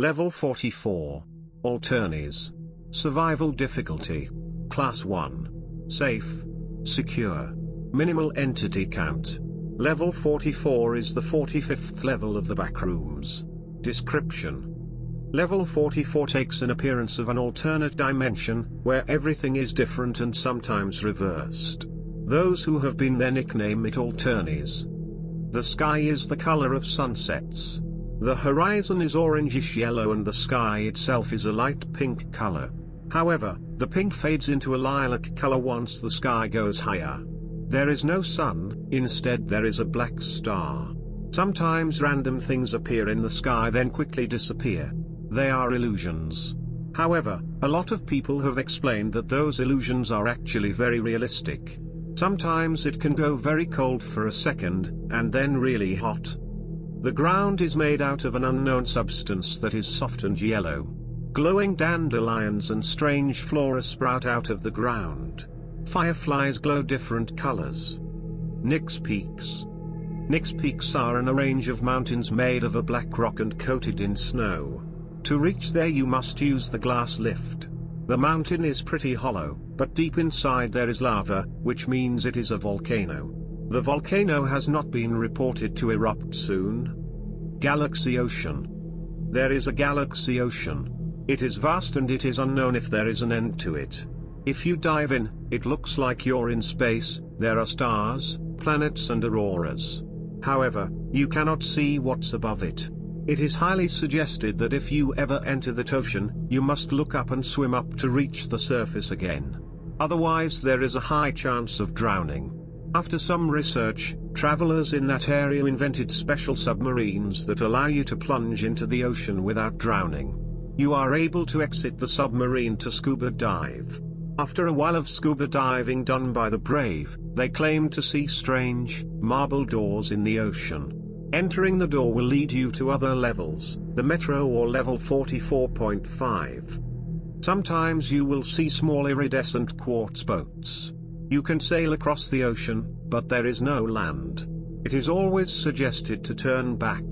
Level 44. Alternis. Survival difficulty. Class 1. Safe. Secure. Minimal entity count. Level 44 is the 45th level of the Backrooms. Description. Level 44 takes an appearance of an alternate dimension, where everything is different and sometimes reversed. Those who have been there nickname it Alternis. The sky is the color of sunsets. The horizon is orangish yellow and the sky itself is a light pink color. However, the pink fades into a lilac color once the sky goes higher. There is no sun, instead there is a black star. Sometimes random things appear in the sky then quickly disappear. They are illusions. However, a lot of people have explained that those illusions are actually very realistic. Sometimes it can go very cold for a second, and then really hot. The ground is made out of an unknown substance that is soft and yellow. Glowing dandelions and strange flora sprout out of the ground. Fireflies glow different colors. Nix Peaks. Nix Peaks are in a range of mountains made of a black rock and coated in snow. To reach there you must use the glass lift. The mountain is pretty hollow, but deep inside there is lava, which means it is a volcano. The volcano has not been reported to erupt soon. Galaxy Ocean. There is a galaxy ocean. It is vast and it is unknown if there is an end to it. If you dive in, it looks like you're in space. There are stars, planets and auroras. However, you cannot see what's above it. It is highly suggested that if you ever enter that ocean, you must look up and swim up to reach the surface again. Otherwise there is a high chance of drowning. After some research, travelers in that area invented special submarines that allow you to plunge into the ocean without drowning. You are able to exit the submarine to scuba dive. After a while of scuba diving done by the brave, they claim to see strange, marble doors in the ocean. Entering the door will lead you to other levels, the metro or level 44.5. Sometimes you will see small iridescent quartz boats. You can sail across the ocean, but there is no land. It is always suggested to turn back.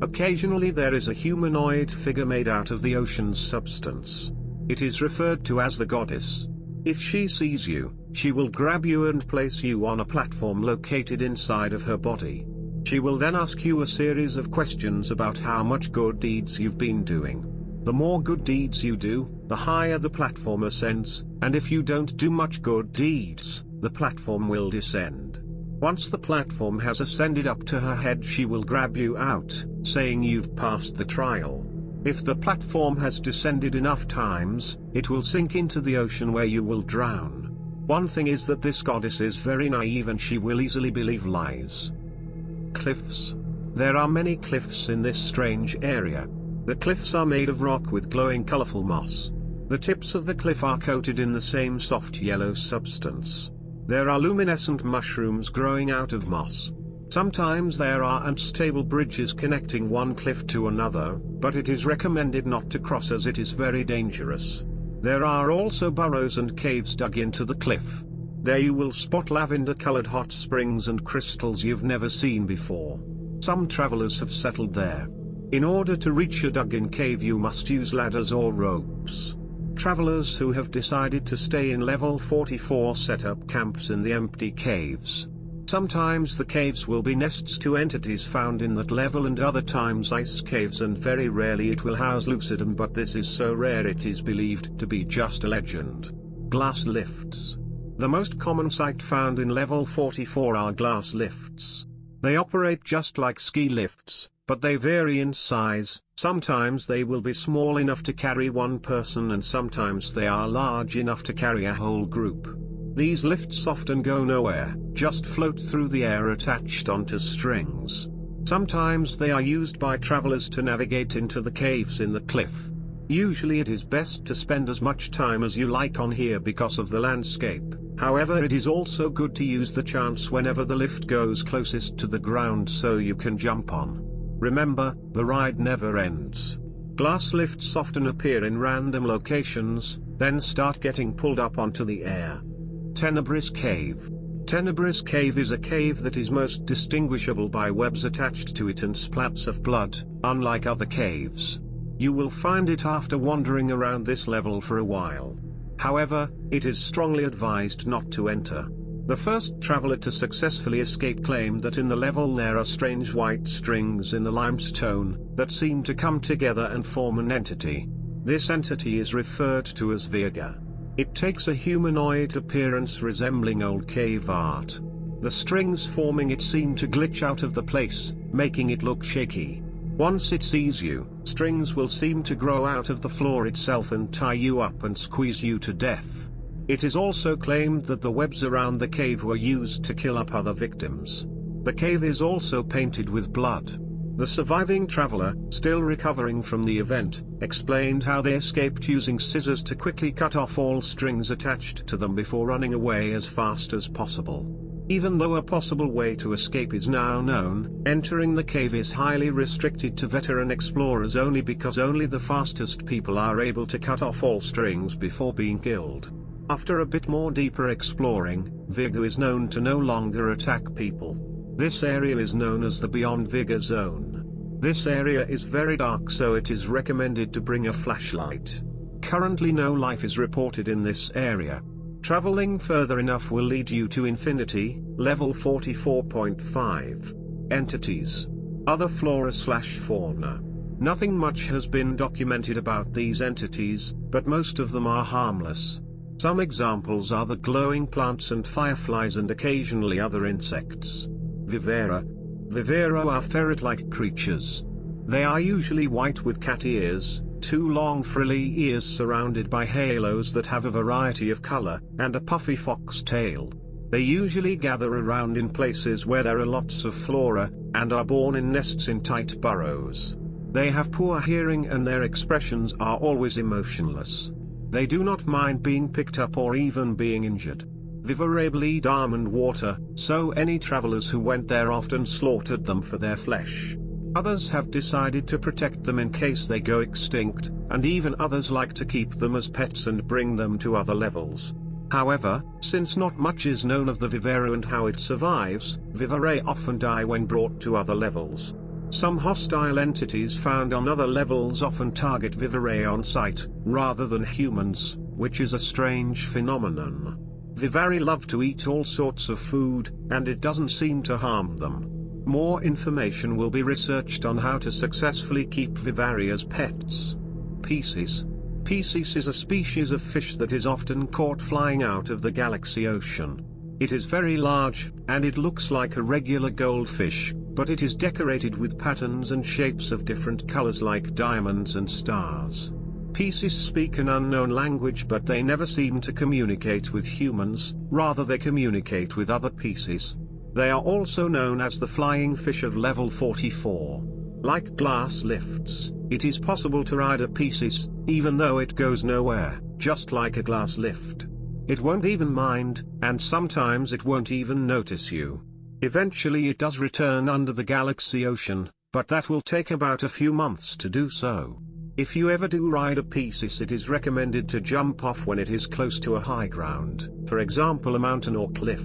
Occasionally there is a humanoid figure made out of the ocean's substance. It is referred to as the goddess. If she sees you, she will grab you and place you on a platform located inside of her body. She will then ask you a series of questions about how much good deeds you've been doing. The more good deeds you do, the higher the platform ascends, and if you don't do much good deeds, the platform will descend. Once the platform has ascended up to her head, she will grab you out, saying you've passed the trial. If the platform has descended enough times, it will sink into the ocean where you will drown. One thing is that this goddess is very naive and she will easily believe lies. Cliffs. There are many cliffs in this strange area. The cliffs are made of rock with glowing colorful moss. The tips of the cliff are coated in the same soft yellow substance. There are luminescent mushrooms growing out of moss. Sometimes there are unstable bridges connecting one cliff to another, but it is recommended not to cross as it is very dangerous. There are also burrows and caves dug into the cliff. There you will spot lavender-colored hot springs and crystals you've never seen before. Some travelers have settled there. In order to reach a dug-in cave you must use ladders or ropes. Travelers who have decided to stay in level 44 set up camps in the empty caves. Sometimes the caves will be nests to entities found in that level and other times ice caves, and very rarely it will house Lucidum, but this is so rare it is believed to be just a legend. Glass lifts. The most common sight found in level 44 are glass lifts. They operate just like ski lifts, but they vary in size. Sometimes they will be small enough to carry one person and sometimes they are large enough to carry a whole group. These lifts often go nowhere, just float through the air attached onto strings. Sometimes they are used by travelers to navigate into the caves in the cliff. Usually it is best to spend as much time as you like on here because of the landscape. However, it is also good to use the chance whenever the lift goes closest to the ground so you can jump on. Remember, the ride never ends. Glass lifts often appear in random locations, then start getting pulled up onto the air. Tenebris Cave. Tenebris Cave is a cave that is most distinguishable by webs attached to it and splats of blood, unlike other caves. You will find it after wandering around this level for a while. However, it is strongly advised not to enter. The first traveler to successfully escape claimed that in the level there are strange white strings in the limestone that seem to come together and form an entity. This entity is referred to as Virga. It takes a humanoid appearance resembling old cave art. The strings forming it seem to glitch out of the place, making it look shaky. Once it sees you, strings will seem to grow out of the floor itself and tie you up and squeeze you to death. It is also claimed that the webs around the cave were used to kill up other victims. The cave is also painted with blood. The surviving traveler, still recovering from the event, explained how they escaped using scissors to quickly cut off all strings attached to them before running away as fast as possible. Even though a possible way to escape is now known, entering the cave is highly restricted to veteran explorers only because only the fastest people are able to cut off all strings before being killed. After a bit more deeper exploring, Virga is known to no longer attack people. This area is known as the Beyond Virga Zone. This area is very dark, so it is recommended to bring a flashlight. Currently no life is reported in this area. Traveling further enough will lead you to Infinity, level 44.5. Entities. Other flora/fauna. Nothing much has been documented about these entities, but most of them are harmless. Some examples are the glowing plants and fireflies and occasionally other insects. Vivera. Vivera are ferret-like creatures. They are usually white with cat ears, two long frilly ears surrounded by halos that have a variety of color, and a puffy fox tail. They usually gather around in places where there are lots of flora, and are born in nests in tight burrows. They have poor hearing and their expressions are always emotionless. They do not mind being picked up or even being injured. Viverae bleed almond water, so any travelers who went there often slaughtered them for their flesh. Others have decided to protect them in case they go extinct, and even others like to keep them as pets and bring them to other levels. However, since not much is known of the vivera and how it survives, viverae often die when brought to other levels. Some hostile entities found on other levels often target viverae on sight, rather than humans, which is a strange phenomenon. Viverae love to eat all sorts of food, and it doesn't seem to harm them. More information will be researched on how to successfully keep viverae as pets. Piscis. Piscis is a species of fish that is often caught flying out of the galaxy ocean. It is very large, and it looks like a regular goldfish, but it is decorated with patterns and shapes of different colors like diamonds and stars. Piscis speak an unknown language, but they never seem to communicate with humans, rather they communicate with other Piscis. They are also known as the flying fish of level 44. Like glass lifts, it is possible to ride a Piscis, even though it goes nowhere, just like a glass lift. It won't even mind, and sometimes it won't even notice you. Eventually it does return under the galaxy ocean, but that will take about a few months to do so. If you ever do ride a Piscis, it is recommended to jump off when it is close to a high ground, for example a mountain or cliff.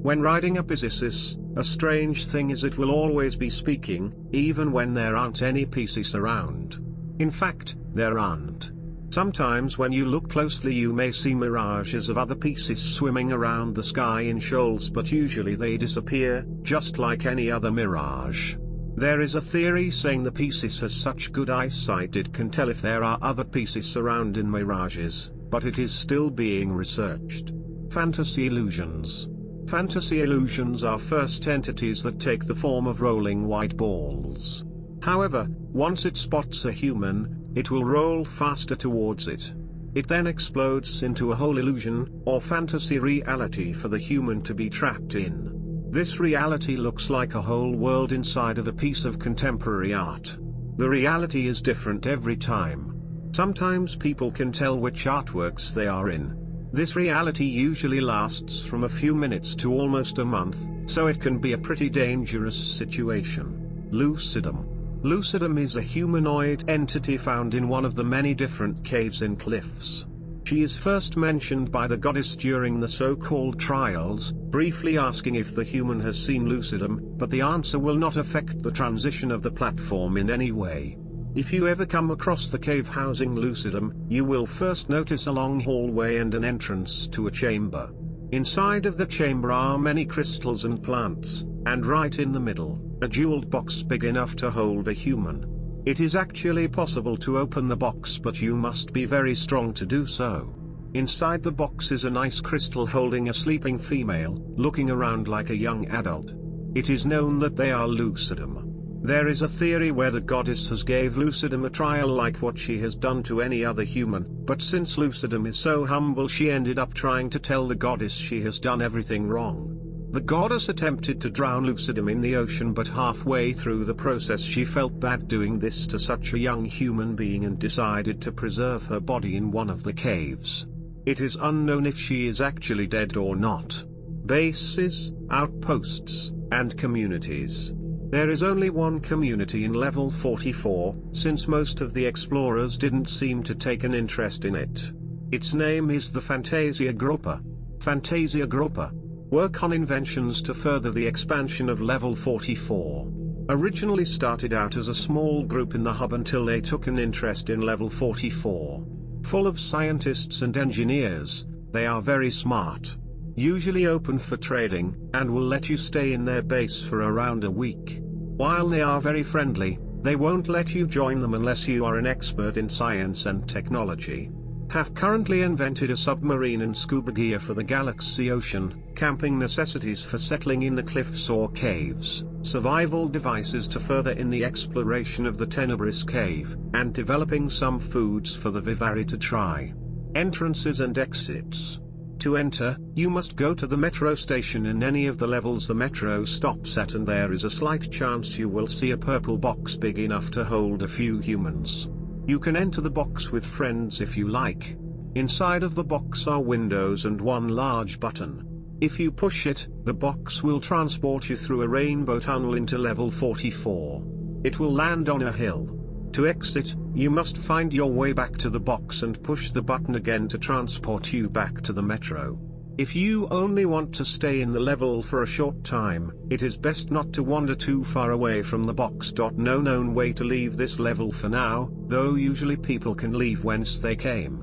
When riding a Piscis, a strange thing is it will always be speaking, even when there aren't any Piscis around. In fact, there aren't. Sometimes when you look closely you may see mirages of other Piscis swimming around the sky in shoals, but usually they disappear, just like any other mirage. There is a theory saying the Piscis has such good eyesight it can tell if there are other Piscis around in mirages, but it is still being researched. Fantasy illusions. Fantasy illusions are first entities that take the form of rolling white balls. However, once it spots a human, it will roll faster towards it. It then explodes into a whole illusion, or fantasy reality for the human to be trapped in. This reality looks like a whole world inside of a piece of contemporary art. The reality is different every time. Sometimes people can tell which artworks they are in. This reality usually lasts from a few minutes to almost a month, so it can be a pretty dangerous situation. Lucidum. Lucidum is a humanoid entity found in one of the many different caves in cliffs. She is first mentioned by the goddess during the so-called trials, briefly asking if the human has seen Lucidum, but the answer will not affect the transition of the platform in any way. If you ever come across the cave housing Lucidum, you will first notice a long hallway and an entrance to a chamber. Inside of the chamber are many crystals and plants, and right in the middle, a jeweled box big enough to hold a human. It is actually possible to open the box, but you must be very strong to do so. Inside the box is a nice crystal holding a sleeping female, looking around like a young adult. It is known that they are Lucidum. There is a theory where the goddess has gave Lucidum a trial like what she has done to any other human, but since Lucidum is so humble, she ended up trying to tell the goddess she has done everything wrong. The goddess attempted to drown Lucidum in the ocean, but halfway through the process she felt bad doing this to such a young human being and decided to preserve her body in one of the caves. It is unknown if she is actually dead or not. Bases, outposts, and communities. There is only one community in level 44, since most of the explorers didn't seem to take an interest in it. Its name is the Fantasia Gruppa. Fantasia Gruppa work on inventions to further the expansion of level 44. Originally started out as a small group in the hub until they took an interest in level 44. Full of scientists and engineers, they are very smart. Usually open for trading, and will let you stay in their base for around a week. While they are very friendly, they won't let you join them unless you are an expert in science and technology. Have currently invented a submarine and scuba gear for the galaxy ocean, camping necessities for settling in the cliffs or caves, survival devices to further in the exploration of the Tenebris cave, and developing some foods for the Vivari to try. Entrances and exits. To enter, you must go to the metro station in any of the levels the metro stops at, and there is a slight chance you will see a purple box big enough to hold a few humans. You can enter the box with friends if you like. Inside of the box are windows and one large button. If you push it, the box will transport you through a rainbow tunnel into level 44. It will land on a hill. To exit, you must find your way back to the box and push the button again to transport you back to the metro. If you only want to stay in the level for a short time, it is best not to wander too far away from the box. No known way to leave this level for now, though usually people can leave whence they came.